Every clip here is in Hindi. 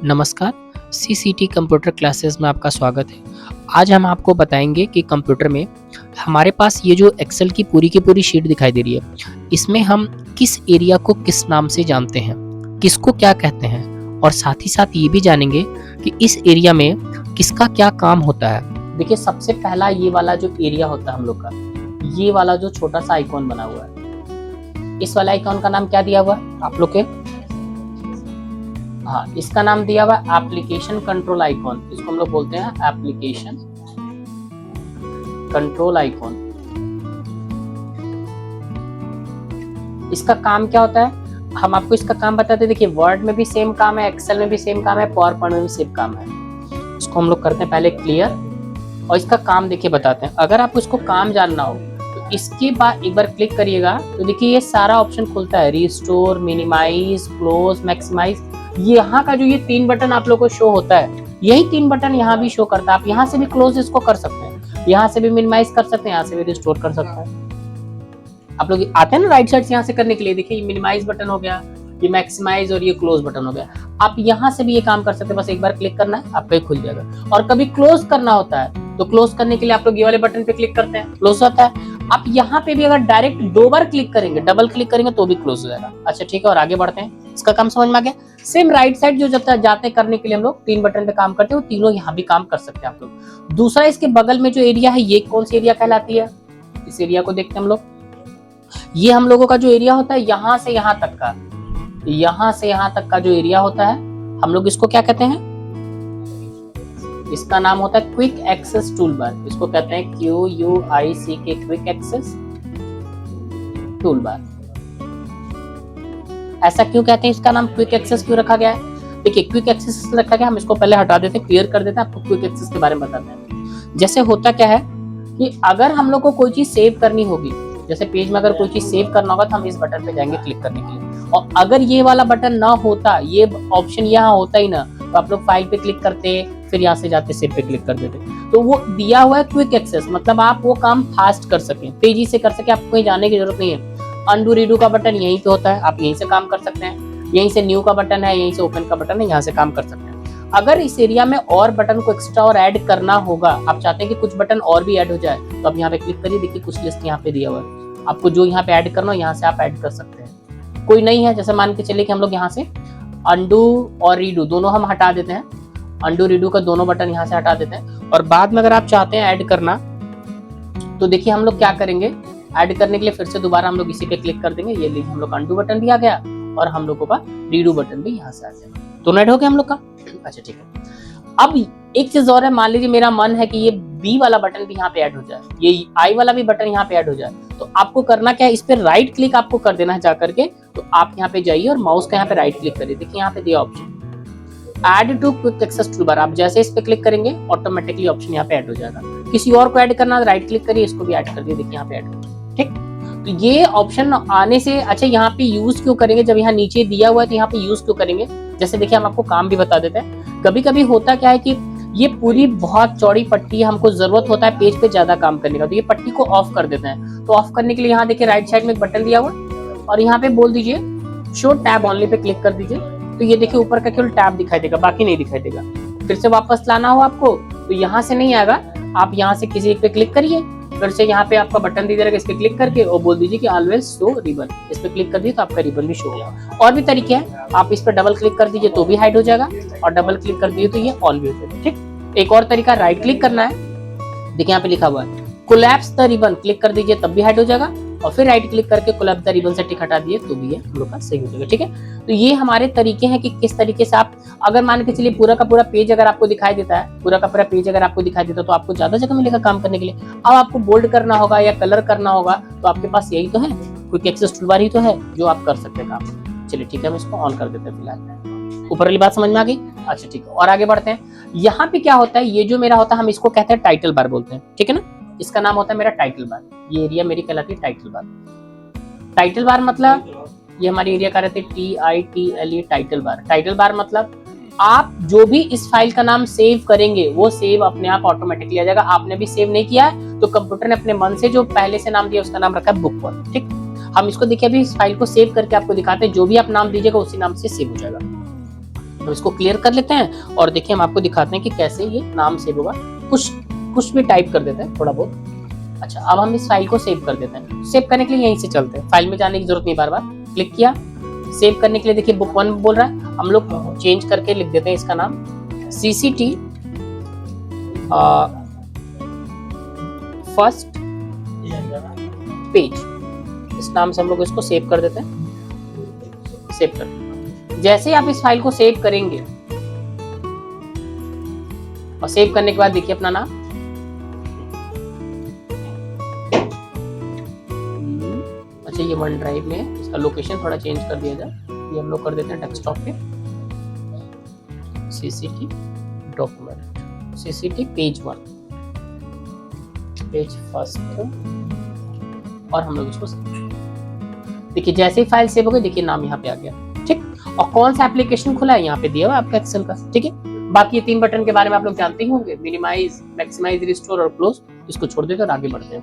नमस्कार, सीसीटी कंप्यूटर क्लासेस में आपका स्वागत है। आज हम आपको बताएंगे कि कंप्यूटर में हमारे पास ये जो एक्सेल की पूरी शीट दिखाई दे रही है, इसमें हम किस एरिया को किस नाम से जानते हैं, किसको क्या कहते हैं और साथ ही साथ ये भी जानेंगे कि इस एरिया में किसका क्या काम होता है। देखिए, सबसे पहला ये वाला जो एरिया होता है हम लोग का, ये वाला जो छोटा सा आइकॉन बना हुआ है, इस वाला आइकॉन का नाम क्या दिया हुआ है आप लोग के? हाँ, इसका नाम दिया हुआ एप्लीकेशन कंट्रोल आइकॉन। इसको हम लोग बोलते हैं एप्लीकेशन कंट्रोल आइकॉन। इसका काम क्या होता है, हम आपको इसका काम बताते हैं। देखिए, वर्ड में भी सेम काम है, एक्सेल में भी सेम काम है, पावर पॉइंट में भी सेम काम है। इसको हम लोग करते हैं पहले क्लियर, और इसका काम देखिए बताते हैं। अगर आपको इसको काम जानना हो तो इसके बाद एक बार क्लिक करिएगा तो देखिए ये सारा ऑप्शन खुलता है, रिस्टोर, मिनिमाइज, क्लोज, मैक्सिमाइज। यहाँ का जो ये 3 बटन आप लोग को शो होता है, यही 3 बटन यहाँ भी शो करता है। आप यहाँ से भी क्लोज इसको कर सकते हैं, यहाँ से भी मिनिमाइज कर सकते हैं, यहाँ से भी रिस्टोर कर सकते हैं। आप लोग आते हैं ना राइट साइड से यहाँ से करने के लिए। देखिए, ये मिनिमाइज बटन हो गया, ये मैक्सिमाइज और ये क्लोज बटन हो गया। आप यहाँ से भी ये काम कर सकते हैं, बस एक बार क्लिक करना है, आपका ही खुल जाएगा। और कभी क्लोज करना होता है तो क्लोज करने के लिए आप लोग ये वाले बटन पे क्लिक करते हैं, क्लोज होता है। आप यहाँ पे भी अगर डायरेक्ट 2 बार क्लिक करेंगे, डबल क्लिक करेंगे तो भी क्लोज हो जाएगा। अच्छा ठीक है, और आगे बढ़ते हैं। इसका काम समझ में आ गया। सेम राइट साइड जो जाते करने के लिए हम लोग 3 बटन पे काम करते हैं, वो तीनों यहाँ भी काम कर सकते हैं आप लोग। दूसरा, इसके बगल में जो एरिया है, ये कौन सी एरिया कहलाती है? इस एरिया को देखते हैं हम लोग। ये हम लोगों का जो एरिया होता है, यहाँ से यहाँ तक का, यहाँ से यहाँ तक का जो एरिया होता है, हम लोग इसको क्या कहते हैं? इसका नाम होता है क्विक एक्सेस टूलबार। इसको कहते हैं QUICK, क्विक एक्सेस टूलबार। ऐसा क्यों कहते हैं? इसका नाम क्विक एक्सेस क्यों रखा गया है? देखिए, क्विक एक्सेस रखा गया, हम इसको पहले हटा देते हैं, क्लियर कर देते हैं, आपको क्विक एक्सेस के बारे में बताते हैं। जैसे होता क्या है कि अगर हम लोग को कोई चीज सेव करनी होगी, जैसे पेज में अगर कोई चीज सेव करना होगा तो हम इस बटन पे जाएंगे क्लिक करने के लिए। और अगर ये वाला बटन ना होता, ये ऑप्शन यहाँ होता ही ना, तो आप लोग फाइल पे क्लिक करते, फिर यहाँ से जाते सेव पे क्लिक कर देते। तो वो दिया हुआ है क्विक एक्सेस, मतलब आप वो काम फास्ट कर सकें, तेजी से कर सके, आपको कहीं जाने की जरूरत नहीं है। अंडू रीडू का बटन यहीं पे होता है, आप यहीं से काम कर सकते हैं। यहीं से न्यू का बटन है, यहीं से ओपन का बटन है, यहाँ से काम कर सकते हैं। अगर इस एरिया में और बटन को एक्स्ट्रा और ऐड करना होगा, आप चाहते हैं कि कुछ बटन और भी ऐड हो जाए, तो आप यहाँ पे क्लिक करिए। देखिए, कुछ लिस्ट यहाँ पे दिया हुआ है, आपको जो यहाँ पे ऐड करना हो यहाँ से आप ऐड कर सकते हैं। कोई नहीं है, जैसे मान के चलिए कि हम लोग यहाँ से अंडू और रीडू दोनों हम हटा देते हैं, अंडू रीडू का दोनों बटन यहाँ से हटा देते हैं। और बाद में अगर आप चाहते हैं ऐड करना, तो देखिए हम लोग क्या करेंगे, ऐड करने के लिए फिर से दोबारा हम लोग इसी पे क्लिक कर देंगे। ये लीजिए, हम लोग अंडू बटन भी आ गया और हम लोगों का रीडू बटन भी यहाँ से आ गया, दोनों ऐड हो गया हम लोग का। अच्छा ठीक है, अब एक चीज और है, मान लीजिए मेरा मन है कि ये बी वाला बटन भी यहाँ पे ऐड हो जाए, ये आई वाला भी बटन यहाँ पे ऐड हो जाए, तो आपको करना क्या है, इस पे राइट क्लिक आपको कर देना है जाकर के। तो आप यहाँ पे जाइए और माउस का यहाँ पे राइट क्लिक करिए। देखिए यहाँ पे दिया option add to quick access toolbar, आप जैसे इस पे क्लिक करेंगे ऑटोमेटिकली ऑप्शन यहाँ पे ऐड हो जाएगा। किसी और को ऐड करना है राइट क्लिक करिए, इसको भी ऐड कर दिए, देखिए यहाँ पे ऐड हो गया। ठीक, तो ये ऑप्शन आने से अच्छा यहाँ पे यूज क्यों करेंगे, जब यहाँ नीचे दिया हुआ है तो यहाँ पे यूज क्यों करेंगे? जैसे देखिए, हम आपको काम भी बता देते हैं। कभी कभी होता क्या है कि ये पूरी बहुत चौड़ी पट्टी, हमको जरूरत होता है पेज पे ज्यादा काम करने का, तो ये पट्टी को ऑफ कर देते हैं। तो ऑफ करने के लिए यहाँ देखिए राइट साइड में एक बटन दिया हुआ और यहाँ पे बोल दीजिए show tab only pay click कर दीजिए। तो ये देखिए ऊपर का केवल टैब दिखाई देगा, बाकी नहीं दिखाई देगा। फिर से वापस लाना हो आपको तो यहाँ से नहीं आएगा, आप यहाँ से किसी एक पे क्लिक करिए, फिर से यहाँ पे आपका बटन दे देगा, इस पे क्लिक करके और बोल दीजिए कि ऑलवेज शो रिबन, इस पे क्लिक कर दीजिए तो आपका रिबन भी शो होगा। और भी तरीके हैं, आप इस पे डबल क्लिक कर दीजिए तो भी हाइड हो जाएगा, और डबल क्लिक कर दीजिए तो ये ऑन भी हो जाएगा। ठीक, एक और तरीका, राइट क्लिक करना है, देखिए यहाँ पे लिखा हुआ है कोलैप्स द रिबन, क्लिक कर दीजिए तब भी हाइड हो जाएगा, और फिर राइट क्लिक करके कोलैप्स द रिबन से टिक हटा दिए तो भी ये हम लोग का सही हो जाएगा। ठीक है, तो ये हमारे तरीके हैं कि किस तरीके से आप, अगर मान के चलिए पूरा का पूरा पेज अगर आपको दिखाई देता है, पूरा का पूरा पेज अगर आपको दिखाई देता है तो आपको ज्यादा जगह मिलेगा काम करने के लिए। अब आपको बोल्ड करना होगा या कलर करना होगा तो आपके पास यही तो है, क्विक एक्सेस टूलबार ही तो है जो आप कर सकते हैं काम। चलिए ठीक है, हम इसको ऑन कर देते हैं फिलहाल। ऊपर वाली बात समझ में आ गई? अच्छा ठीक है, और आगे बढ़ते हैं। यहाँ पे क्या होता है, ये जो मेरा होता है हम इसको कहते हैं टाइटल बार बोलते हैं, ठीक है ना। इसका नाम होता है मेरा टाइटल बार, ये एरिया मेरी कहलाती है टाइटल बार। टाइटल बार मतलब ये हमारी एरिया का रहती है TITLE, title bar. Title bar मतलब आप जो भी इस फाइल का नाम सेव करेंगे वो सेव अपने आप ऑटोमेटिकली आ जाएगा। आपने भी सेव नहीं किया है तो कंप्यूटर ने अपने मन से जो पहले से नाम दिया उसका नाम रखा है बुक 1। ठीक, हम इसको देखिए अभी इस फाइल को सेव करके आपको दिखाते हैं, जो भी आप नाम दीजिएगा उसी नाम से सेव हो जाएगा। तो इसको क्लियर कर लेते हैं और देखिए हम आपको दिखाते हैं कि कैसे ये नाम सेव होगा। कुछ भी टाइप कर देते हैं थोड़ा बहुत। अच्छा, अब हम इस फाइल को सेव कर देते हैं। सेव करने के लिए यहीं से चलते हैं, फाइल में जाने की जरूरत नहीं, बार बार क्लिक किया। सेव करने के लिए देखिए बुक 1 बोल रहा है, हम लोग चेंज करके लिख देते हैं इसका नाम CCT फर्स्ट पेज। इस नाम से हम लोग इसको सेव कर देते हैं। सेव कर, जैसे आप इस फाइल को सेव करेंगे और सेव करने के बाद देखिए अपना नाम, अच्छा ये वन ड्राइव में है, इसका लोकेशन थोड़ा चेंज कर दिया जाए, ये हम लोग कर देते हैं डेस्कटॉप पे। CCT document, CCT page 1, page first, और हम लोग इसको देखिए जैसे ही फाइल सेव हो गई, देखिए नाम यहाँ पे आ गया। ठीक, और कौन सा एप्लीकेशन खुला है यहाँ पे दिया हुआ आपका एक्सेल का। ठीक है, बाकी ये 3 बटन के बारे में आप लोग जानते ही होंगे, मिनिमाइज, मैक्सिमाइज, रिस्टोर और क्लोज। इसको छोड़ देते और आगे बढ़ते हैं।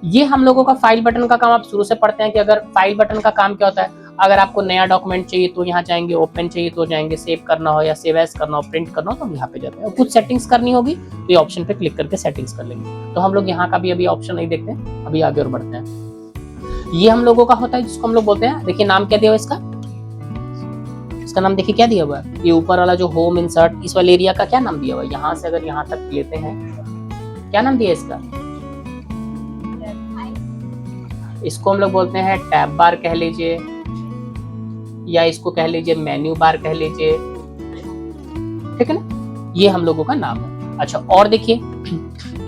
ये हम लोगों का फाइल बटन का काम आप शुरू से पढ़ते हैं कि अगर फाइल बटन का काम क्या होता है, अगर आपको नया डॉक्यूमेंट चाहिए तो यहाँ जाएंगे, ओपन चाहिए तो जाएंगे, सेव करना हो या सेव एज करना हो, प्रिंट करना हो तो हम यहाँ पे जाते हैं। कुछ सेटिंग्स करनी होगी तो ये ऑप्शन पे क्लिक करके सेटिंग्स कर लेंगे। तो हम लोग यहाँ का भी अभी ऑप्शन नहीं देखते हैं, अभी आगे और बढ़ते हैं। ये हम लोगों का होता है जिसको हम लोग बोलते हैं, देखिए नाम क्या दिया हुआ इसका नाम देखिए क्या दिया हुआ है। ये ऊपर वाला जो होम इंसर्ट, इस वाले एरिया का क्या नाम दिया हुआ है, यहाँ से अगर यहाँ तक लेते हैं, क्या नाम दिया इसका, इसको हम लोग बोलते हैं टैब बार कह लीजिए, या इसको कह लीजिए मेन्यू बार कह लीजिए। ठीक है ना, ये हम लोगों का नाम है। अच्छा, और देखिए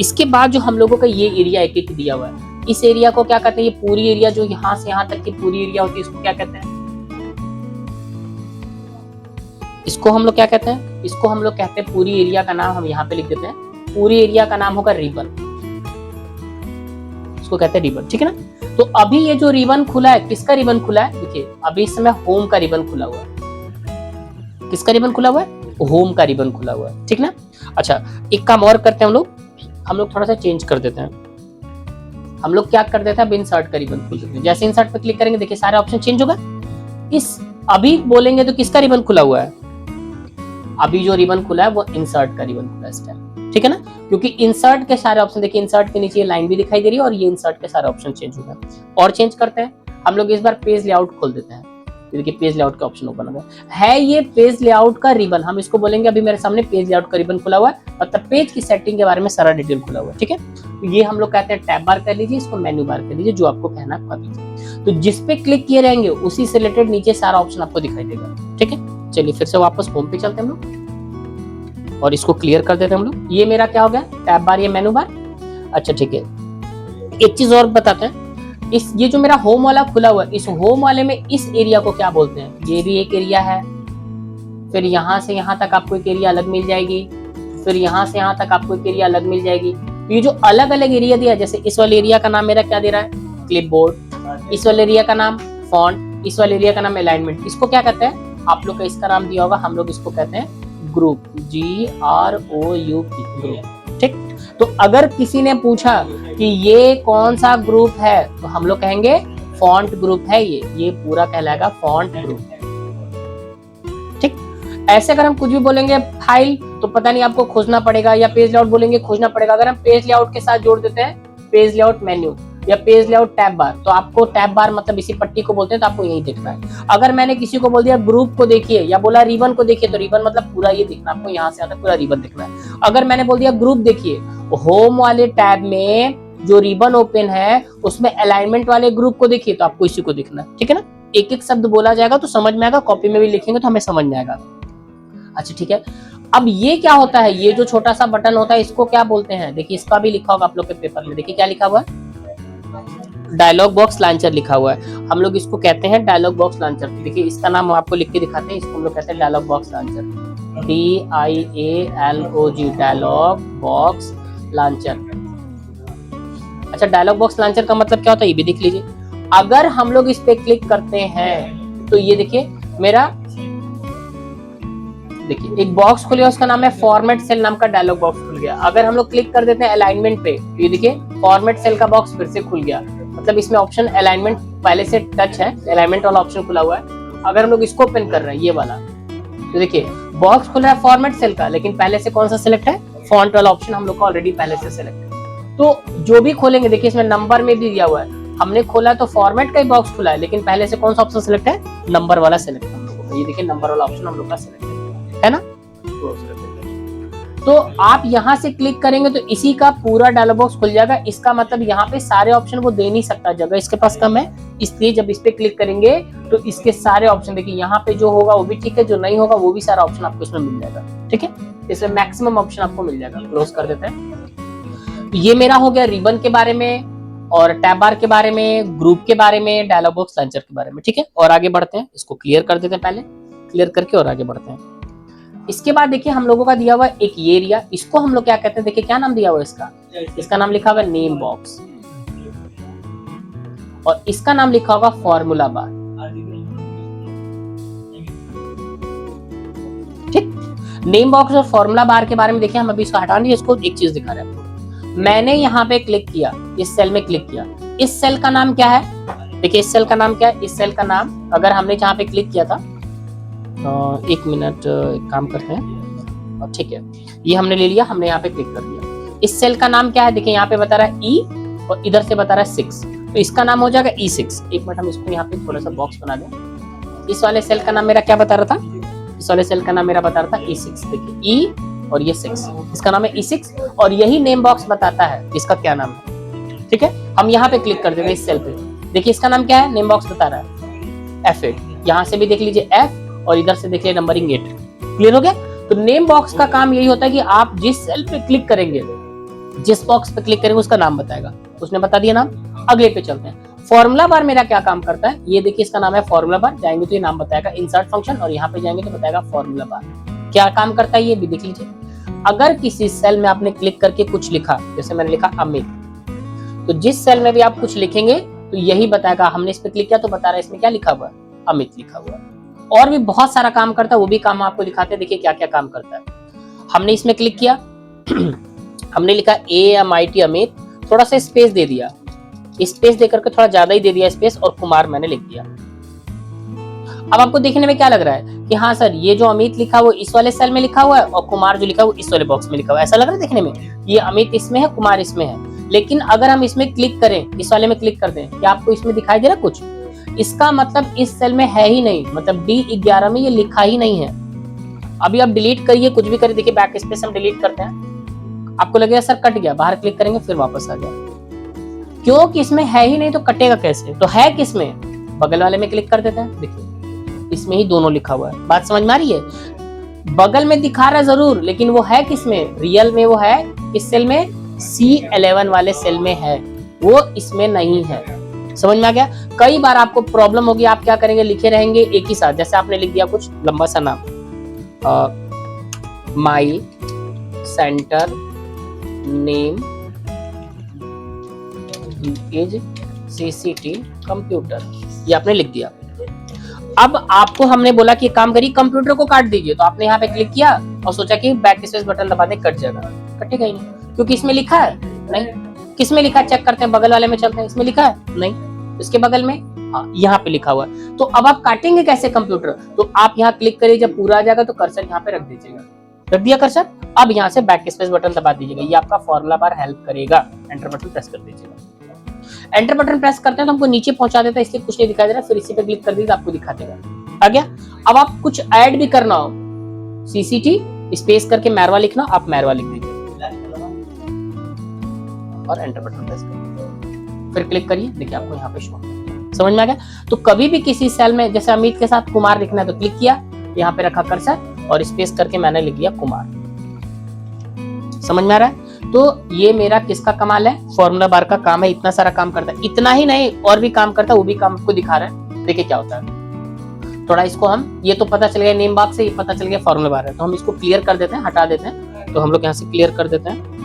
इसके बाद जो हम लोगों का ये एरिया एक एक दिया हुआ है, इस एरिया को क्या कहते हैं, ये पूरी एरिया जो यहाँ से यहाँ तक की पूरी एरिया होती है, इसको क्या कहते हैं, इसको हम लोग क्या कहते हैं, इसको हम लोग कहते हैं पूरी एरिया का नाम हम यहाँ पे लिख देते हैं। पूरी एरिया का नाम होगा रिबन, इसको कहते हैं रिबन। ठीक है ना, तो अभी ये जो रिबन खुला है, किसका रिबन खुला है, देखिए अभी इस समय होम का रिबन खुला हुआ है। किसका रिबन खुला हुआ है, होम का रिबन खुला हुआ है। ठीक ना, अच्छा एक काम और करते हैं हम लोग थोड़ा सा चेंज कर देते हैं। हम लोग क्या कर देते हैं, अब इंसर्ट का रिबन खोल देते हैं। जैसे इंसर्ट पे क्लिक करेंगे देखिए सारे ऑप्शन चेंज होगा। इस अभी बोलेंगे तो किसका रिबन खुला हुआ है, अभी जो रिबन खुला है वो इंसर्ट का रिबन खुला है इस टाइम। ठीक है ना, क्योंकि इंसर्ट के सारे ऑप्शन देखिए, इंसर्ट के नीचे ये लाइन भी दिखाई दे रही है और ये इंसर्ट के सारे ऑप्शन चेंज हो गए। और चेंज करते हैं हम लोग, इस बार पेज लेआउट खोल देते हैं। देखिए पेज लेआउट का ऑप्शन ओपन हो गया है, ये पेज लेआउट का रिबन, हम इसको बोलेंगे, अभी मेरे सामने पेज लेआउट का रिबन खुला हुआ है, मतलब पेज की सेटिंग के बारे में सारा डिटेल खुला हुआ है। ठीक है, तो ये हम लोग कहते हैं टैब बार कर लीजिए, इसको मेन्यू बार कर लीजिए, जो आपको कहना है कर लीजिए। तो जिस पे क्लिक किए रहेंगे उसी से रिलेटेड नीचे सारा ऑप्शन आपको दिखाई देगा। ठीक है, चलिए फिर से वापस होम पे चलते हैं हम लोग और इसको क्लियर कर देते हैं हम लोग। ये मेरा क्या हो गया, टैब बार, ये मेनू बार। अच्छा ठीक है, एक चीज और बताते हैं, ये जो मेरा होम वाला खुला हुआ है, इस होम वाले में इस एरिया को क्या बोलते हैं, ये भी एक एरिया है। फिर यहाँ से यहाँ तक आपको एक एरिया अलग मिल जाएगी, फिर यहाँ से यहाँ तक आपको एक एरिया अलग मिल जाएगी। तो ये जो अलग अलग एरिया दिया, जैसे इस वाले एरिया का नाम मेरा क्या दे रहा है, क्लिपबोर्ड, इस वाले एरिया का नाम फॉन्ट, इस वाले एरिया का नाम अलाइनमेंट। इसको क्या कहते हैं, आप लोग का इसका नाम दिया होगा, हम लोग इसको कहते हैं ग्रुप, GROUP ग्रुप। ठीक, तो अगर किसी ने पूछा कि ये कौन सा ग्रुप है, तो हम लोग कहेंगे फॉन्ट ग्रुप है, ये पूरा कहलाएगा फॉन्ट ग्रुप। ठीक, ऐसे अगर हम कुछ भी बोलेंगे फाइल, तो पता नहीं आपको खोजना पड़ेगा, या पेज लेआउट बोलेंगे खोजना पड़ेगा। अगर हम पेज लेआउट के साथ जोड़ देते हैं पेज लेआउट मेन्यू या पेज लेआउट टैब बार, तो आपको टैब बार मतलब इसी पट्टी को बोलते हैं, तो आपको यही देखना है। अगर मैंने किसी को बोल दिया ग्रुप को देखिए या बोला रिबन को देखिए, तो रिबन मतलब पूरा ये दिखना, आपको यहाँ से आता पूरा रिबन दिखना है। अगर मैंने बोल दिया ग्रुप देखिए, होम वाले टैब में जो रिबन ओपन है उसमें अलाइनमेंट वाले ग्रुप को देखिए, तो आपको इसी को दिखना है। ठीक है ना, एक एक शब्द बोला जाएगा तो समझ में आएगा, कॉपी में भी लिखेंगे तो हमें समझ में आएगा। अच्छा ठीक है, अब ये क्या होता है, ये जो छोटा सा बटन होता है इसको क्या बोलते हैं, देखिए इसका भी लिखा होगा आप लोग के पेपर में, देखिए क्या लिखा हुआ है, डायलॉग बॉक्स लॉन्चर लिखा हुआ है। हम लोग इसको कहते हैं डायलॉग बॉक्स लॉन्चर। देखिए इसका नाम हम आपको लिख के दिखाते हैं, इसको हम लोग कहते हैं dialog box launcher, DIALOG, dialog box launcher. अच्छा, डायलॉग बॉक्स लॉन्चर का मतलब क्या होता है ये भी देख लीजिए। अगर हम लोग इस पे क्लिक करते हैं तो ये देखिए मेरा, देखिए एक बॉक्स खुल गया, उसका नाम है फॉर्मेट सेल नाम का डायलॉग बॉक्स खुल गया। अगर हम लोग क्लिक कर देते हैं अलाइनमेंट पे, तो ये देखिए फॉर्मेट सेल का बॉक्स फिर से खुल गया, मतलब इसमें ऑप्शन अलाइनमेंट पहले से टच है, अलाइनमेंट वाला ऑप्शन खुला हुआ है। अगर हम लोग इसको ओपन कर रहे हैं ये वाला, तो देखिए बॉक्स खुल रहा है फॉर्मेट सेल का, लेकिन पहले से कौन सा सिलेक्ट है, फॉन्ट वाला ऑप्शन हम लोग का ऑलरेडी पहले से सिलेक्ट है। तो जो भी खोलेंगे, देखिए इसमें नंबर में भी दिया हुआ है, हमने खोला तो फॉर्मेट का ही बॉक्स खुला है, लेकिन पहले से कौन सा ऑप्शन सिलेक्ट है, नंबर वाला सिलेक्ट है हम लोगों का। ये देखिए नंबर वाला ऑप्शन हम लोग का सिलेक्ट है ना। तो आप यहां से क्लिक करेंगे तो इसी का पूरा डायलॉग बॉक्स खुल जाएगा। इसका मतलब यहाँ पे सारे ऑप्शन वो दे नहीं सकता, जगह इसके पास कम है, इसलिए जब इस पे क्लिक करेंगे तो इसके सारे ऑप्शन देखिए यहाँ पे जो होगा वो भी ठीक है, जो नहीं होगा वो भी सारा ऑप्शन आपको इसमें मिल जाएगा। ठीक है, इसमें मैक्सिमम ऑप्शन आपको मिल जाएगा। क्लोज कर देते हैं। ये मेरा हो गया रिबन के बारे में और टैब बार के बारे में, ग्रुप के बारे में, डायलॉग बॉक्स लॉन्चर के बारे में। ठीक है, और आगे बढ़ते हैं, इसको क्लियर कर देते हैं, पहले क्लियर करके और आगे बढ़ते हैं। इसके बाद देखिए हम लोगों का दिया हुआ एक ये एरिया, इसको हम लोग क्या कहते हैं, देखिए क्या नाम दिया हुआ इसका, इसका नाम लिखा हुआ नेम बॉक्स और इसका नाम लिखा होगा फॉर्मूला बार। ठीक, नेम बॉक्स और फॉर्मूला बार के बारे में देखिए, हम अभी इसको हटा नहीं, इसको एक चीज दिखा रहे हैं। मैंने यहाँ पे क्लिक किया, इस सेल में क्लिक किया, इस सेल का नाम क्या है, देखिए इस सेल का नाम क्या है, इस सेल का नाम अगर हमने जहाँ पे क्लिक किया था, एक मिनट एक काम करते हैं, और ठीक है ये हमने ले लिया, हमने यहाँ पे क्लिक कर दिया। इस सेल का नाम क्या है, देखिए यहाँ पे बता रहा है ई और इधर से बता रहा है 6, तो इसका नाम हो जाएगा E6। एक मिनट हम इसको यहाँ पे थोड़ा सा बॉक्स बना दें। इस वाले सेल का नाम मेरा क्या बता रहा था, इस वाले सेल का नाम मेरा बता रहा था E6, देखिए E और ये 6, इसका नाम है E6 और यही नेम बॉक्स बताता है इसका क्या नाम है। ठीक है, हम यहाँ पे क्लिक कर देंगे इस सेल पे, देखिए इसका नाम क्या है, नेम बॉक्स बता रहा है F8, यहाँ से भी देख लीजिए F और इधर से देखिए नंबरिंग 8। क्लियर हो गया। तो नेम बॉक्स का काम यही होता है कि आप जिस सेल पे क्लिक करेंगे, जिस बॉक्स पे क्लिक करेंगे उसका नाम बताएगा, उसने बता दिया नाम। अगले पे चलते हैं। फॉर्मूला बार मेरा क्या काम करता है, ये देखिए इसका नाम है फॉर्मूला बार, जाएंगे तो ये नाम बताएगा इंसर्ट फंक्शन और यहाँ पे जाएंगे तो बताएगा फॉर्मूला बार। क्या काम करता है ये भी देख लीजिए। अगर किसी सेल में आपने क्लिक करके कुछ लिखा, जैसे मैंने लिखा अमित, तो जिस सेल में भी आप कुछ लिखेंगे तो यही बताएगा, हमने इस पे क्लिक किया तो बता रहा है इसमें क्या लिखा हुआ है, अमित लिखा हुआ है। और भी बहुत सारा काम करता है, वो भी काम आपको दिखाते हैं, देखिए क्या क्या काम करता है। हमने इसमें क्लिक किया हमने लिखा AMIT अमित, थोड़ा सा स्पेस दे दिया, स्पेस देकर के थोड़ा ज्यादा ही दे दिया स्पेस, और कुमार मैंने लिख दिया। अब आपको देखने में क्या लग रहा है कि हाँ सर ये जो अमित लिखा हुआ इस वाले सेल में लिखा हुआ है और कुमार जो लिखा हुआ इस वाले बॉक्स में लिखा हुआ है, ऐसा लग रहा है देखने में, ये अमित इसमें है कुमार इसमें है। लेकिन अगर हम इसमें क्लिक करें, इस वाले में क्लिक कर दें, क्या आपको इसमें दिखाई दे रहा कुछ, इसका मतलब इस सेल में है ही नहीं, मतलब D11 में ये लिखा ही नहीं है। अभी आप डिलीट करिए, कुछ भी करिए, देखिए बैक स्पेस हम डिलीट करते हैं, आपको लगेगा सर कट गया, बाहर क्लिक करेंगे फिर वापस आ गया, क्योंकि इसमें है ही नहीं तो कटेगा कैसे। तो है किसमें, बगल वाले में क्लिक कर देते हैं, देखिए इसमें ही दोनों लिखा हुआ है। बात समझ में आ रही है, बगल में दिखा रहा है जरूर, लेकिन वो है किसमें, रियल में वो है किस सेल में, C11 वाले सेल में है, वो इसमें नहीं है। समझ में आ गया। कई बार आपको प्रॉब्लम होगी, आप क्या करेंगे, लिखे रहेंगे एक ही साथ, जैसे आपने लिख दिया कुछ लंबा सा नाम, my centre name is CCT computer, ये आपने लिख दिया। अब आपको हमने बोला कि काम करिए कंप्यूटर को काट दीजिए, तो आपने यहाँ पे क्लिक किया और सोचा कि बैक स्पेस बटन दबा दे, कट जाएगा, कटेगा ही नहीं, क्योंकि इसमें लिखा है नहीं। किसमें लिखा है चेक करते हैं, बगल वाले में चलते हैं, इसमें लिखा है नहीं, इसके बगल में हाँ यहाँ पे लिखा हुआ है। तो अब आप काटेंगे कैसे कंप्यूटर, तो आप यहाँ क्लिक करिए, जब पूरा आ जाएगा तो कर्सर यहाँ पे रख दीजिएगा, रख दिया कर्सर। अब यहाँ से बैक स्पेस बटन दबा दीजिएगा, ये आपका फॉर्मूला बार हेल्प करेगा। एंटर बटन प्रेस कर दीजिएगा, एंटर बटन प्रेस करते हैं तो हमको नीचे पहुंचा देता है, इसलिए कुछ नहीं दिखाई दे रहा, फिर इसी पे क्लिक कर दीजिए तो आपको दिखा देगा। आ गया। अब आप कुछ ऐड भी करना हो, CCT स्पेस करके मैरवा लिखना, आप मैरवा लिख दीजिए और एंटर बटन प्रेस करिए, फिर क्लिक करिए, देखिए आपको यहाँ पे शो। समझ में आ गया। तो कभी भी किसी सेल में जैसे अमित के साथ कुमार लिखना है तो क्लिक किया, यहाँ पे रखा कर्सर और स्पेस करके मैंने लिख दिया कुमार। समझ में आ रहा है। तो ये मेरा किसका कमाल है, फॉर्मूला बार का काम है। इतना सारा काम करता है, इतना ही नहीं और भी काम करता है, वो भी काम आपको दिखा रहा है। देखिए क्या होता है, थोड़ा इसको हम, ये तो पता चल गया नेम बॉक्स से, ये पता चल गया फॉर्मूला बार है, तो हम इसको क्लियर कर देते हैं, हटा देते हैं। तो हम लोग यहाँ से क्लियर कर देते हैं।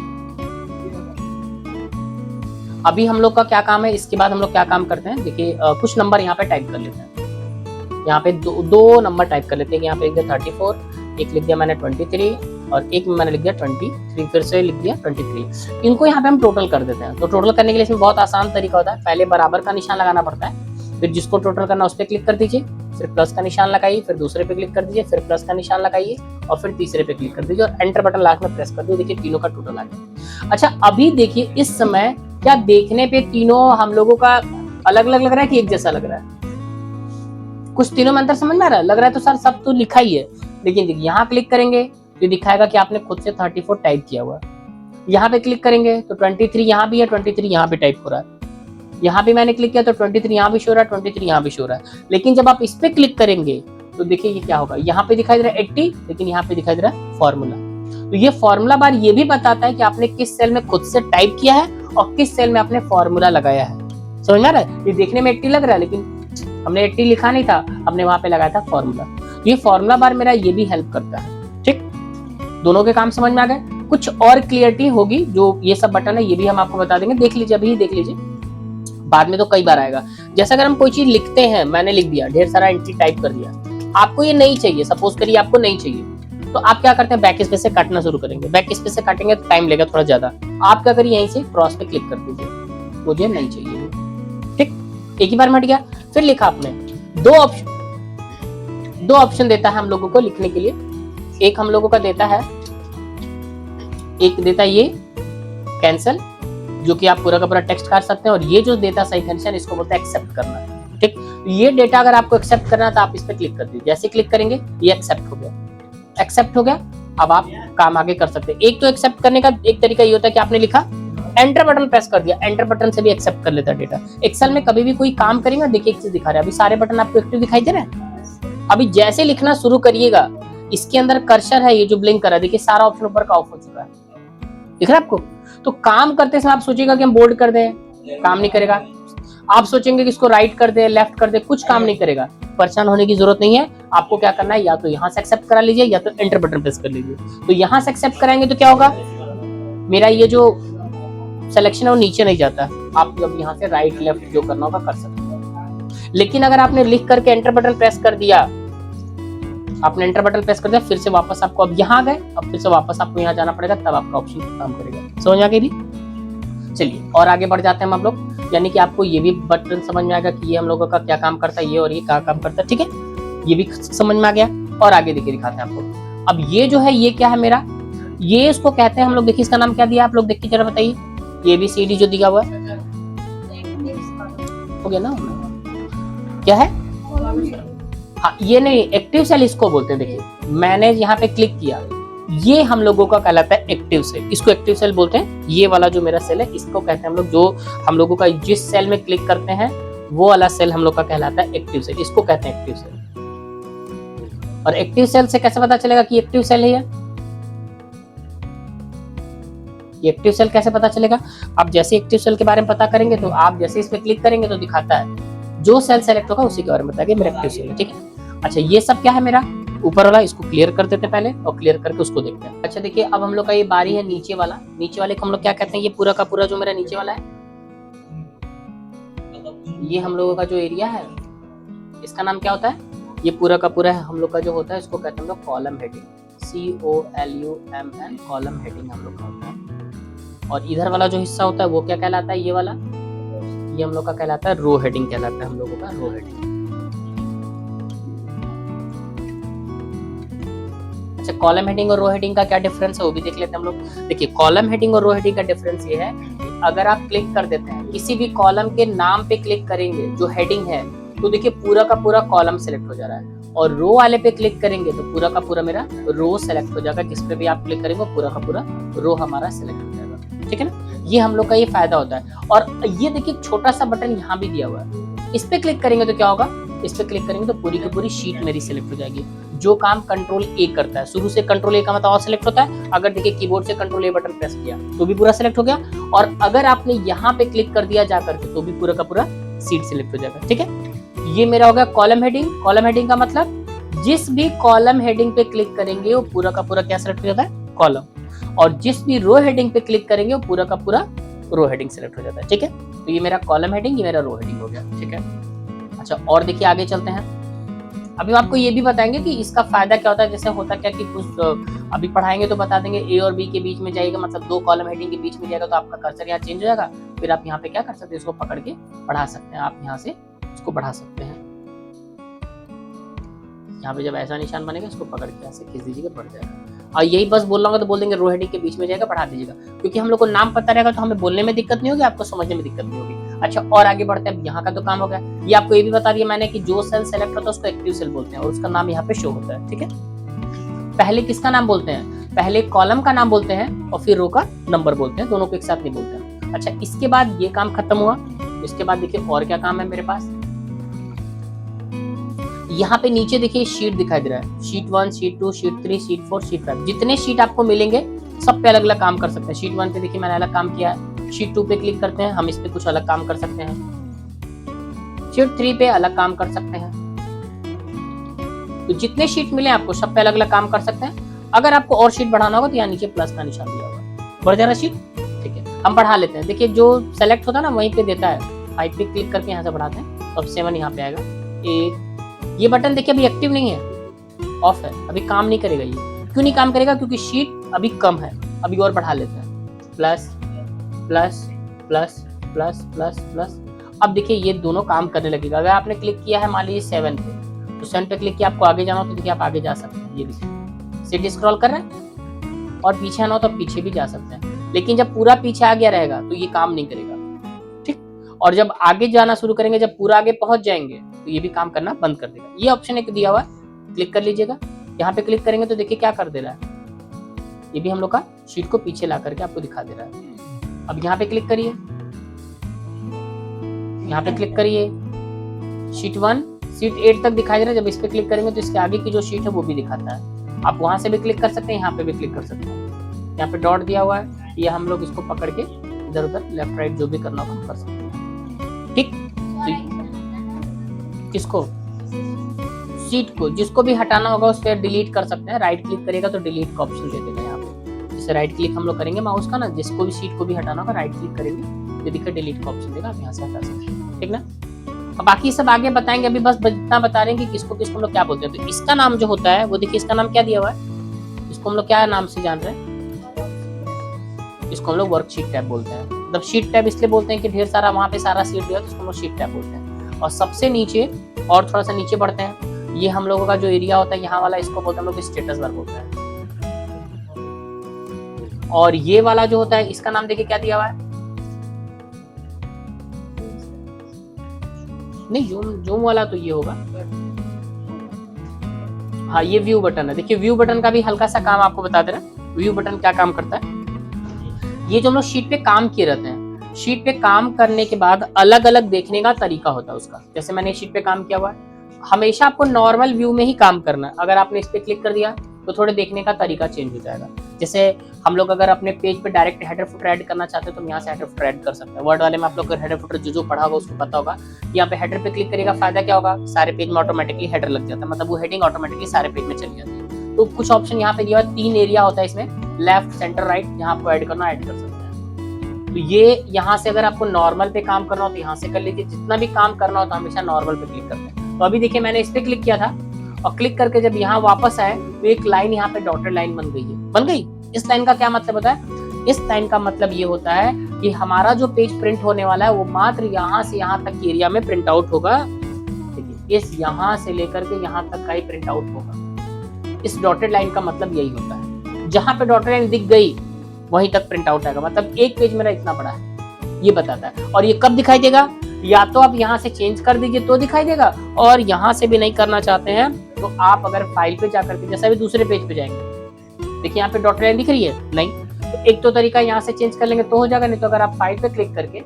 अभी हम लोग का क्या काम है, इसके बाद हम लोग क्या काम करते हैं, देखिए कुछ नंबर यहाँ पे टाइप कर लेते हैं। यहाँ पे दो नंबर टाइप कर लेते हैं। यहाँ पे लिख दिया 34, एक लिख दिया मैंने 23 और एक में मैंने लिख दिया 23, फिर से लिख दिया 23। इनको यहाँ पे हम टोटल कर देते हैं। तो टोटल करने के लिए इसमें बहुत आसान तरीका होता है, पहले बराबर का निशान लगाना पड़ता है, फिर जिसको टोटल करना उस पर क्लिक कर दीजिए, फिर प्लस का निशान लगाइए, फिर दूसरे पे क्लिक कर दीजिए, फिर प्लस का निशान लगाइए और फिर तीसरे पे क्लिक कर दीजिए और एंटर बटन लास्ट में प्रेस कर दीजिए। देखिए तीनों का टोटल आ गया। अच्छा अभी देखिए इस समय क्या देखने पे तीनों हम लोगों का अलग अलग लग रहा है कि एक जैसा लग रहा है? कुछ तीनों में अंतर समझ में आ रहा है? लग रहा है तो सर सब तो लिखा ही है, लेकिन देखिए यहाँ क्लिक करेंगे तो दिखाएगा कि आपने खुद से 34 टाइप किया हुआ है। यहाँ पे क्लिक करेंगे तो 23 यहाँ भी है, 23 यहाँ पे टाइप हो रहा है। यहाँ भी मैंने क्लिक किया तो 23 यहाँ भी शो हो रहा है, 23 यहाँ भी शो हो रहा है। लेकिन जब आप इस पे क्लिक करेंगे तो देखिए ये क्या होगा, यहाँ पे दिखाई दे रहा है 80, लेकिन यहाँ पे दिखाई दे रहा है फॉर्मूला। तो ये फॉर्मूला बार ये भी बताता है कि आपने किस सेल में खुद से टाइप किया है और किस सेल में आपने फॉर्मूला लगाया है। समझ में आ रहा है? ये देखने में 80 लग रहा है लेकिन हमने 80 लिखा नहीं था, हमने वहां पे लगाया था फॉर्मूला। ये फॉर्मूला बार मेरा ये भी हेल्प करता है। ठीक, दोनों के काम समझ में आ गए। कुछ और क्लियरिटी होगी जो ये सब बटन है ये भी हम आपको बता देंगे, देख लीजिए अभी देख लीजिए, बाद में तो कई बार आएगा। जैसे अगर हम कोई चीज लिखते हैं, मैंने लिख दिया, ढेर सारा एंट्री टाइप कर दिया, आपको ये नहीं चाहिए, सपोज करिए आपको नहीं चाहिए, तो आप क्या करते हैं बैक स्पेस से काटना शुरू करेंगे। बैक स्पेस से काटेंगे तो टाइम लेगा थोड़ा ज्यादा। आप क्या करिए यहीं से क्रॉस पे क्लिक कर दीजिए, मुझे नहीं चाहिए। ठीक, एक ही बार में हट गया। फिर लिखा आपने दो ऑप्शन देता है हम लोगों को लिखने के लिए। एक हम लोगों का देता है, एक देता है ये कैंसिल, जो कि आप पूरा का पूरा टेक्स्ट काट सकते हैं, और ये जो देता सही कंडीशन इसको बोलते हैं एक्सेप्ट करना। ठीक, ये डेटा अगर आपको एक्सेप्ट करना तो आप इस पे क्लिक कर दीजिए। जैसे क्लिक करेंगे ये एक्सेप्ट हो गया, एक्सेप्ट हो गया। अब आप काम आगे कर सकते हैं। एक तो एक्सेप्ट करने का एक तरीका ये होता है कि आपने लिखा, एंटर बटन प्रेस कर दिया, एंटर बटन से भी एक्सेप्ट कर लेता है डेटा। एक्सेल में कभी भी कोई काम करेंगे, देखिए एक चीज दिखा रहा है, अभी सारे बटन आपको एक्टिव दिखाई दे रहे हैं। अभी जैसे लिखना शुरू करिएगा, इसके अंदर कर्सर है ये जो ब्लिंक कर रहा है, देखिए सारा ऑप्शन ऊपर का ऑफ हो चुका है, दिख रहा है आपको? तो काम करते समय आप सोचिएगा कि हम बोल्ड कर दें, काम नहीं करेगा। आप सोचेंगे कि इसको राइट कर दे, लेफ्ट कर दे, कुछ काम नहीं करेगा। परेशान होने की जरूरत नहीं है। आपको क्या करना है, या तो यहाँ से एक्सेप्ट करा लीजिए या तो एंटर बटन प्रेस कर लीजिए। तो यहाँ से एक्सेप्ट कराएंगे तो क्या होगा, मेरा ये जो सिलेक्शन है वो नीचे नहीं जाता। आप जब यहाँ से राइट लेफ्ट जो करना होगा कर सकते हैं। लेकिन अगर आपने लिख करके एंटर बटन प्रेस कर दिया, आपने एंटर बटन प्रेस कर दिया, फिर से वापस आपको अब यहाँ गए, अब फिर से वापस आपको यहाँ जाना पड़ेगा, तब आपका ऑप्शन काम करेगा। समझ आ गई भी? चलिए और आगे बढ़ जाते हैं हम लोग, यानी कि आपको ये भी बटन समझ में आएगा कि ये हम लोगों का क्या काम करता है, ये और ये क्या काम करता है। ठीक है, ये भी समझ में आ गया। और आगे देखिए दिखाते हैं आपको। अब ये जो है ये क्या है मेरा, ये इसको कहते हैं हम लोग, देखिए इसका नाम क्या दिया आप लोग देख के जरा बताइए। ये भी CD जो दिया हुआ है हो गया ना, क्या है? हाँ, ये नहीं, एक्टिव सेल इसको बोलते हैं। देखिए मैंने यहाँ पे क्लिक किया, ये हम लोगों का कहलाता है एक्टिव सेल, इसको एक्टिव सेल बोलते हैं। ये वाला जो मेरा सेल है इसको कहते हैं हम लोग, जो हम लोगों का जिस सेल में क्लिक करते हैं वो वाला सेल हम लोग का कहलाता है एक्टिव सेल, इसको कहते हैं एक्टिव सेल। और एक्टिव सेल से कैसे पता चलेगा कि एक्टिव सेल है ये एक्टिव सेल कैसे पता चलेगा? आप जैसे एक्टिव सेल के बारे में पता करेंगे तो आप जैसे इस पे क्लिक करेंगे तो दिखाता है जो सेल सेलेक्ट होगा उसी के बारे में बताएगा मेरा एक्टिव सेल है। ठीक है, अच्छा ये सब क्या है मेरा ऊपर वाला, इसको क्लियर कर देते पहले और क्लियर करके उसको देखते हैं। अच्छा देखिए अब हम लोग का ये बारी है नीचे वाला, नीचे वाले को हम लोग क्या कहते हैं, ये पूरा का पूरा जो मेरा नीचे वाला है, ये हम लोगों का जो एरिया है इसका नाम क्या होता है, ये पूरा का पूरा है हम लोग का जो होता है इसको कहते हैं हम लोग column heading, COLUMN column heading हम लोग का होता है। और इधर वाला जो हिस्सा होता है वो क्या कहलाता है, ये वाला, ये हम लोग का कहलाता है रो हेडिंग, कहलाता है हम लोगों का रो हेडिंग। अच्छा कॉलम हेडिंग और रो हेडिंग का क्या डिफरेंस है वो भी देख लेते हैं हम लोग। देखिए कॉलम हेडिंग और रो हेडिंग का डिफरेंस ये है कि अगर आप क्लिक कर देते हैं किसी भी कॉलम के नाम पे क्लिक करेंगे जो हेडिंग है, तो देखिए पूरा का पूरा कॉलम सेलेक्ट हो जा रहा है। और रो वाले पे क्लिक करेंगे तो पूरा का पूरा मेरा रो सेलेक्ट हो जाएगा, जिस पे भी आप क्लिक करेंगे पूरा का पूरा रो हमारा सेलेक्ट हो जाएगा। ठीक है ना, ये हम लोग का ये फायदा होता है। और ये देखिए छोटा सा बटन यहाँ भी दिया हुआ है, इस पे क्लिक करेंगे तो क्या होगा, इस पे क्लिक करेंगे तो पूरी की पूरी शीट मेरी सिलेक्ट हो जाएगी। जो काम कंट्रोल A करता है, शुरू से कंट्रोल A का मतलब और सिलेक्ट होता है। अगर देखिए कीबोर्ड से कंट्रोल A बटन प्रेस किया तो भी पूरा सिलेक्ट हो गया, और अगर आपने यहाँ पे क्लिक कर दिया जाकर के तो भी पूरा का पूरा शीट सिलेक्ट हो जाएगा। ठीक है, ये मेरा हो गया कॉलम हेडिंग। कॉलम हेडिंग का मतलब जिस भी कॉलम हेडिंग पे क्लिक करेंगे वो पूरा का पूरा क्या सिलेक्ट हो जाता है, कॉलम। और जिस भी रो हेडिंग पे क्लिक करेंगे वो पूरा का पूरा रो हेडिंग सिलेक्ट हो जाता है। ठीक है, तो ये मेरा कॉलम हेडिंग, ये मेरा रो हेडिंग हो गया। ठीक है, अच्छा और देखिए आगे चलते हैं। अभी हम आपको ये भी बताएंगे कि इसका फायदा क्या होता है। जैसे होता क्या कि कुछ अभी पढ़ाएंगे तो बता देंगे A और B के बीच में जाएगा, मतलब दो कॉलम हेडिंग के बीच में जाएगा तो आपका कर्सर यहाँ चेंज हो जाएगा। फिर आप यहाँ पे क्या कर सकते हैं, इसको पकड़ के पढ़ा सकते हैं, आप यहाँ से इसको बढ़ा सकते हैं। यहाँ पे जब ऐसा निशान बनेगा इसको पकड़ के ऐसे खींच दीजिएगा, बढ़ जाएगा। और यही बस बोल रहा हूँ तो बोल देंगे रो हेडिंग के बीच में जाएगा, बढ़ा दीजिएगा, क्योंकि हम लोग को नाम पता रहेगा तो हमें बोलने में दिक्कत नहीं होगी, आपको समझने में दिक्कत नहीं होगी। अच्छा, और आगे बढ़ते हैं। यहाँ का तो काम हो गया। ये आपको ये भी बता दिया मैंने कि जो सेल सेलेक्ट होता है उसको एक्टिव सेल बोलते हैं और उसका नाम यहाँ पे शो होता है। ठीक है, पहले किसका नाम बोलते हैं? पहले कॉलम का नाम बोलते हैं और फिर रो का नंबर बोलते हैं, दोनों को एक साथ नहीं बोलते हैं। अच्छा, इसके बाद ये काम खत्म हुआ। इसके बाद देखिए और क्या काम है मेरे पास। यहाँ पे नीचे देखिए शीट दिखाई दे रहा है, sheet 1, sheet 2, sheet 3, sheet 4, sheet 5। जितने शीट आपको मिलेंगे सब पे अलग अलग काम कर सकते हैं। शीट 1 पे देखिए मैंने अलग काम किया है। शीट 2 पे क्लिक करते हैं, हम इस पे कुछ अलग काम कर सकते हैं। शीट 3 पे अलग काम कर सकते हैं। तो जितने शीट मिले आपको सब पे अलग अलग काम कर सकते हैं। अगर आपको और शीट बढ़ाना होगा तो यहाँ नीचे प्लस का निशान दिया होगा, बढ़ जा रहा शीट। ठीक है, हम बढ़ा लेते हैं। देखिए जो सेलेक्ट होता है ना वहीं पे देता है, 5 पे क्लिक करके यहाँ से बढ़ाते हैं तो अब 7 यहाँ पे आएगा। 8 ये बटन देखिए अभी एक्टिव नहीं है, ऑफ है, अभी काम नहीं करेगा। ये क्यों नहीं काम करेगा? क्योंकि शीट अभी कम है। अभी और बढ़ा लेते हैं, plus plus plus plus plus plus. अब देखिए ये दोनों काम करने लगेगा। अगर आपने क्लिक किया है मान लीजिए 7 पे, तो 7 पे क्लिक किया, आपको आगे जाना हो तो देखिए आप आगे जा सकते हैं। ये देखिए सिटी स्क्रॉल कर रहे हैं, और पीछे आना हो तो पीछे भी जा सकते हैं। लेकिन जब पूरा पीछे आ गया रहेगा तो ये काम नहीं करेगा। ठीक, और जब आगे जाना शुरू करेंगे, जब पूरा आगे पहुंच जाएंगे तो ये भी काम करना बंद कर देगा। ये ऑप्शन एक दिया हुआ है, क्लिक कर लीजिएगा। यहाँ पे क्लिक करेंगे तो देखिए क्या कर दे रहा है, ये भी हम लोग का शीट को पीछे ला करके आपको दिखा दे रहा है। अब यहाँ पे क्लिक करिए, यहाँ पे क्लिक करिए, शीट 1 शीट 8 तक दिखाई दे रहा है। जब इस पे क्लिक करेंगे तो इसके आगे की जो शीट है वो भी दिखाता है। आप वहां से भी क्लिक कर सकते हैं, यहाँ पे भी क्लिक कर सकते हैं। यहाँ पे डॉट दिया हुआ है, ये हम लोग इसको पकड़ के इधर उधर लेफ्ट राइट जो भी करना हो हम कर सकते हैं। ठीक, किसको? शीट को। जिसको भी हटाना होगा उस पर डिलीट कर सकते हैं। राइट क्लिक करेगा तो डिलीट का ऑप्शन दे देगा यहाँ पे। जैसे राइट क्लिक हम लोग करेंगे माउस का ना, जिसको भी शीट को भी हटाना होगा राइट क्लिक करेंगे, ये देखिए डिलीट का ऑप्शन देगा, आप यहाँ से हटा सकते हैं। ठीक ना, अब बाकी सब आगे बताएंगे, अभी बस इतना बता रहे हैं कि किसको किसको हम लोग क्या बोलते हैं। तो इसका नाम जो होता है वो देखिए, इसका नाम क्या दिया हुआ है, इसको हम लोग क्या नाम से जान रहे हैं, इसको हम लोग वर्कशीट टैब बोलते हैं। मतलब शीट टैब इसलिए बोलते हैं कि ढेर सारा वहां पे सारा शीट दिया है तो इसको हम लोग शीट टैब बोलते हैं। और सबसे नीचे और थोड़ा सा नीचे बढ़ते हैं, ये हम लोगों का जो एरिया होता है यहाँ वाला, इसको बोलते हैं हम लोग स्टेटस बार बोलते हैं। और ये वाला जो होता है इसका नाम देखिए क्या दिया हुआ है, नहीं जूम वाला तो ये होगा, हाँ ये व्यू बटन है। देखिए व्यू बटन का भी हल्का सा काम आपको बता दे रहा है। व्यू बटन क्या काम करता है, ये जो हम लोग शीट पे काम किए रहते हैं, शीट पे काम करने के बाद अलग अलग देखने का तरीका होता है उसका। जैसे मैंने शीट पे काम किया हुआ है, हमेशा आपको नॉर्मल व्यू में ही काम करना है। अगर आपने इस पे क्लिक कर दिया तो थोड़े देखने का तरीका चेंज हो जाएगा। जैसे हम लोग अगर अपने पेज पे डायरेक्ट हेडर फुटर ऐड करना चाहते हैं तो हम यहाँ से हेडर फुटर ऐड कर सकते हैं। वर्ड वाले में आप लोग का हेडर फुटर जो पढ़ा होगा उसको पता होगा। यहाँ पे हेडर पे क्लिक करेगा, फायदा क्या होगा, सारे पेज में ऑटोमेटिकली हेडर लग जाता है, मतलब वो हेडिंग ऑटोमेटिकली सारे पेज में चली जाती है। तो कुछ ऑप्शन यहाँ पे दिया हुआ है, 3 एरिया होता है इसमें, लेफ्ट सेंटर राइट, यहाँ आपको ऐड करना ऐड कर सकते हैं। तो ये यहाँ से अगर आपको नॉर्मल पे काम करना हो तो यहाँ से कर लीजिए, जितना भी काम करना हो तो हमेशा नॉर्मल पे क्लिक करते हैं। तो अभी देखिए मैंने इस पे क्लिक किया था और क्लिक करके जब यहाँ वापस आए तो एक लाइन यहाँ पे डॉटेड लाइन बन गई है, बन गई। इस लाइन का क्या मतलब होता है, इस लाइन का मतलब ये होता है कि हमारा जो पेज प्रिंट होने वाला है वो मात्र यहाँ से यहाँ तक की एरिया में प्रिंट आउट होगा। देखिए इस यहाँ से लेकर के यहाँ तक का ही प्रिंट आउट होगा। इस डॉटेड लाइन का मतलब यही होता है, जहाँ पे डॉटेड लाइन दिख गई वहीं तक प्रिंट आउट आएगा, मतलब एक पेज मेरा इतना बड़ा है, ये बताता है। और ये कब दिखाई देगा, या तो आप यहाँ से चेंज कर दीजिए तो दिखाई देगा, और यहाँ से भी नहीं करना चाहते हैं तो आप अगर फाइल पे जाकर के जैसे अभी दूसरे पेज पे जाएंगे, देखिए यहाँ पे डॉट लाइन दिख रही है, नहीं तो एक तो तरीका यहाँ से चेंज कर लेंगे तो हो जाएगा, नहीं तो अगर आप फाइल पे क्लिक करके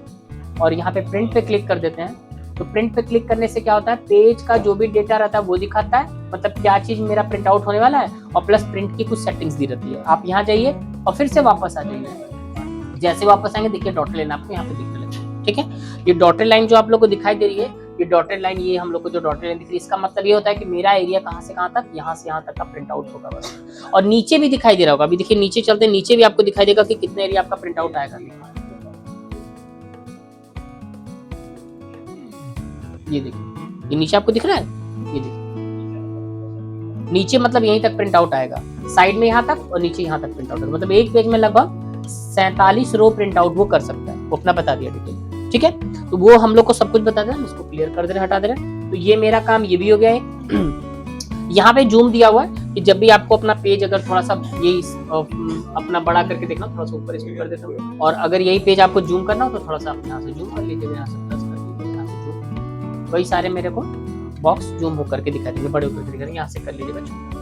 और यहाँ पे प्रिंट पे क्लिक कर देते हैं तो प्रिंट पे क्लिक करने से क्या होता है, पेज का जो भी डेटा रहता है वो दिखाता है, मतलब क्या चीज मेरा प्रिंट आउट होने वाला है, और प्लस प्रिंट की कुछ सेटिंग्स दी रहती है। आप यहाँ जाइए और फिर से वापस आ जाइए, जैसे वापस आएंगे देखिए डॉटेड लाइन आपको यहाँ पे दिखने लगेगी। ठीक है, ये डॉटेड लाइन जो आप लोग को दिखाई दे रही है, ये डॉटेड लाइन, ये हम लोग को जो डॉटेड लाइन दिख रही है, इसका मतलब ये होता है कि मेरा एरिया कहाँ से कहाँ तक, यहाँ से यहाँ तक का प्रिंट आउट होगा बस। और नीचे भी दिखाई दे रहा होगा, अभी देखिए नीचे चलते हैं, नीचे भी आपको दिखाई देगा कि कितने एरिया आपका प्रिंट आउट आएगा। ये देखिए, ये नीचे आपको दिख रहा है, ये देखिए नीचे मतलब यहीं तक प्रिंट आउट आएगा, साइड में यहाँ तक और नीचे यहाँ तक प्रिंट आउट, मतलब एक पेज में लगभग 47 रो प्रिंट आउट वो कर सकता है, वो अपना बता दिया डिटेल। ठीक है, तो वो हम लोग को सब कुछ बता दे रहा है, हम इसको क्लियर कर दे रहे हैं, हटा दे रहे हैं। तो ये मेरा काम ये भी हो गया है। यहाँ पे जूम दिया हुआ है कि जब भी आपको अपना पेज अगर थोड़ा सा ये अपना बड़ा करके देखना, थोड़ा सा ऊपर इसको कर देता हूँ, और अगर यही पेज आपको जूम करना हो तो थोड़ा सा यहाँ से जूम कर लीजिए, यहाँ से प्लस कर लीजिए, यहाँ से जूम, कई सारे मेरे को बॉक्स जूम होकर के दिखा देंगे, बड़े होकर के दिखा देंगे, यहाँ से कर लीजिए बच्चों।